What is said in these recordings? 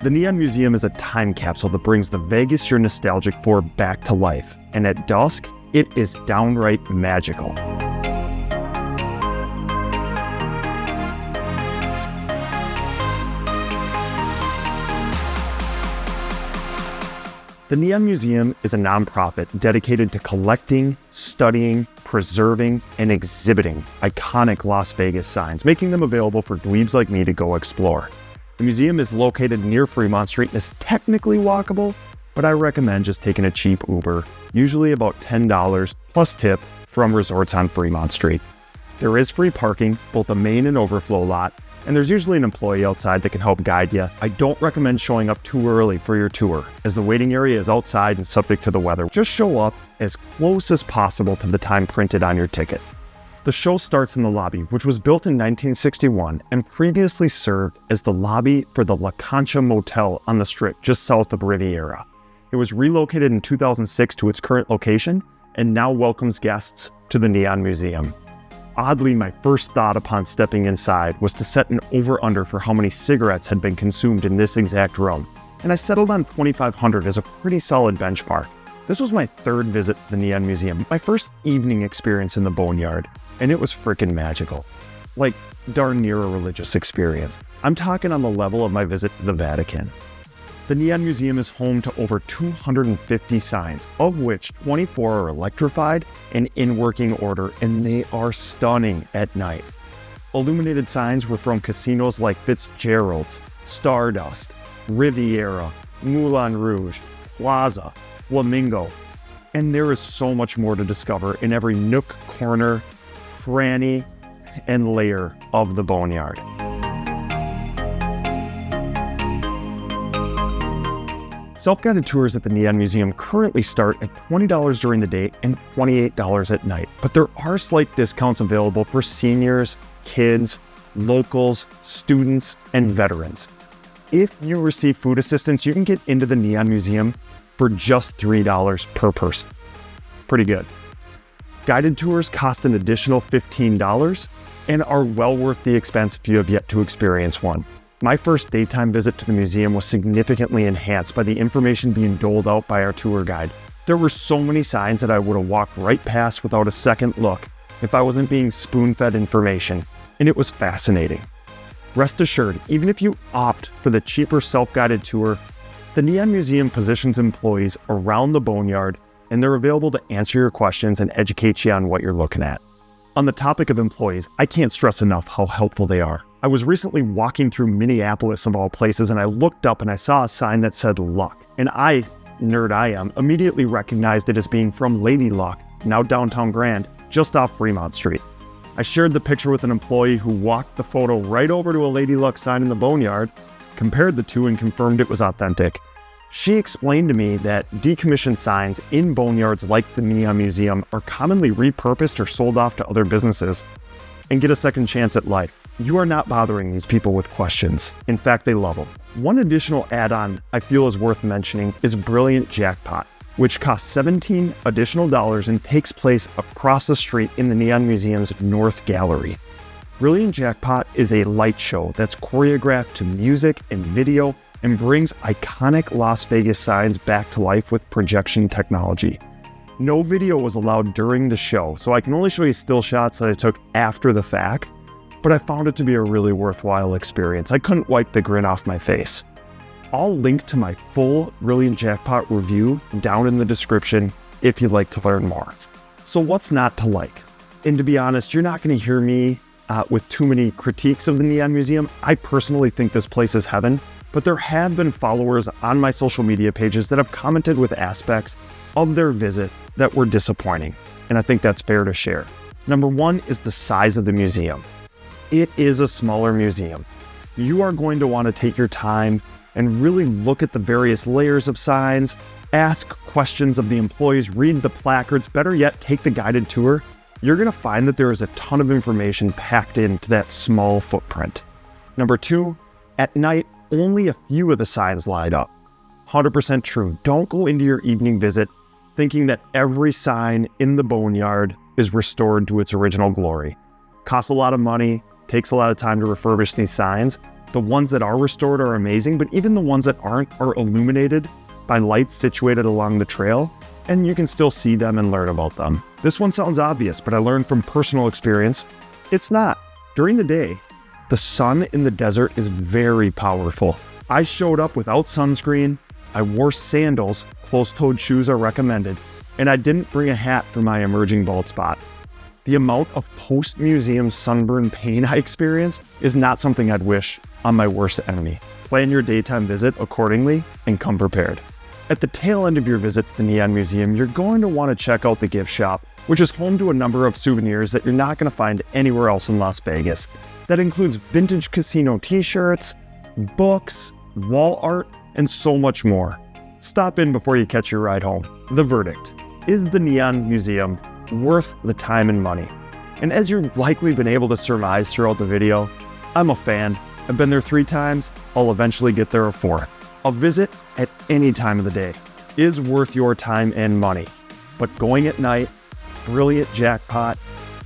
The Neon Museum is a time capsule that brings the Vegas you're nostalgic for back to life, and at dusk, it is downright magical. The Neon Museum is a nonprofit dedicated to collecting, studying, preserving, and exhibiting iconic Las Vegas signs, making them available for dweebs like me to go explore. The museum is located near Fremont Street and is technically walkable, but I recommend just taking a cheap Uber, usually about $10 plus tip from resorts on Fremont Street. There is free parking, both the main and overflow lot, and there's usually an employee outside that can help guide you. I don't recommend showing up too early for your tour, as the waiting area is outside and subject to the weather. Just show up as close as possible to the time printed on your ticket. The show starts in the lobby, which was built in 1961 and previously served as the lobby for the La Concha Motel on the Strip just south of Riviera. It was relocated in 2006 to its current location and now welcomes guests to the Neon Museum. Oddly, my first thought upon stepping inside was to set an over-under for how many cigarettes had been consumed in this exact room, and I settled on 2,500 as a pretty solid benchmark. This was my third visit to the Neon Museum, my first evening experience in the boneyard, and it was freaking magical. Like, darn near a religious experience. I'm talking on the level of my visit to the Vatican. The Neon Museum is home to over 250 signs, of which 24 are electrified and in working order, and they are stunning at night. Illuminated signs were from casinos like Fitzgeralds, Stardust, Riviera, Moulin Rouge, Plaza, Flamingo, and there is so much more to discover in every nook, corner, cranny, and layer of the boneyard. Self-guided tours at the Neon Museum currently start at $20 during the day and $28 at night, but there are slight discounts available for seniors, kids, locals, students, and veterans. If you receive food assistance, you can get into the Neon Museum for just $3 per person. Pretty good. Guided tours cost an additional $15 and are well worth the expense if you have yet to experience one. My first daytime visit to the museum was significantly enhanced by the information being doled out by our tour guide. There were so many signs that I would have walked right past without a second look if I wasn't being spoon-fed information, and it was fascinating. Rest assured, even if you opt for the cheaper self-guided tour, the Neon Museum positions employees around the boneyard, and they're available to answer your questions and educate you on what you're looking at. On the topic of employees, I can't stress enough how helpful they are. I was recently walking through Minneapolis of all places, and I looked up and I saw a sign that said Luck. And I, nerd I am, immediately recognized it as being from Lady Luck, now downtown Grand, just off Fremont Street. I shared the picture with an employee who walked the photo right over to a Lady Luck sign in the boneyard, compared the two, and confirmed it was authentic. She explained to me that decommissioned signs in boneyards like the Neon Museum are commonly repurposed or sold off to other businesses and get a second chance at life. You are not bothering these people with questions. In fact, they love them. One additional add-on I feel is worth mentioning is Brilliant Jackpot, which costs $17 additional and takes place across the street in the Neon Museum's North Gallery. Brilliant Jackpot is a light show that's choreographed to music and video and brings iconic Las Vegas signs back to life with projection technology. No video was allowed during the show, so I can only show you still shots that I took after the fact, but I found it to be a really worthwhile experience. I couldn't wipe the grin off my face. I'll link to my full Brilliant Jackpot review down in the description if you'd like to learn more. So what's not to like? And to be honest, you're not going to hear me with too many critiques of the Neon Museum. I personally think this place is heaven, but there have been followers on my social media pages that have commented with aspects of their visit that were disappointing, and I think that's fair to share. Number one is the size of the museum. It is a smaller museum. You are going to want to take your time and really look at the various layers of signs, ask questions of the employees, read the placards, better yet, take the guided tour. You're going to find that there is a ton of information packed into that small footprint. Number two, at night, only a few of the signs light up. 100% true. Don't go into your evening visit thinking that every sign in the boneyard is restored to its original glory. Costs a lot of money, takes a lot of time to refurbish these signs, The ones that are restored are amazing, but even the ones that aren't are illuminated by lights situated along the trail, and you can still see them and learn about them. This one sounds obvious, but I learned from personal experience, it's not. During the day, the sun in the desert is very powerful. I showed up without sunscreen, I wore sandals, closed-toed shoes are recommended, and I didn't bring a hat for my emerging bald spot. The amount of post-museum sunburn pain I experienced is not something I'd wish on my worst enemy. Plan your daytime visit accordingly and come prepared. At the tail end of your visit to the Neon Museum, you're going to want to check out the gift shop, which is home to a number of souvenirs that you're not going to find anywhere else in Las Vegas. That includes vintage casino t-shirts, books, wall art, and so much more. Stop in before you catch your ride home. The verdict: is the Neon Museum worth the time and money? And as you've likely been able to surmise throughout the video, I'm a fan. I've been there 3 times, I'll eventually get there a 4th. A visit at any time of the day is worth your time and money, but going at night, brilliant Jackpot,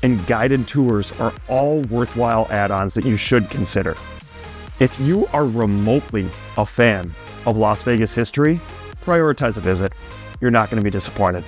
and guided tours are all worthwhile add-ons that you should consider. If you are remotely a fan of Las Vegas history, prioritize a visit. You're not going to be disappointed.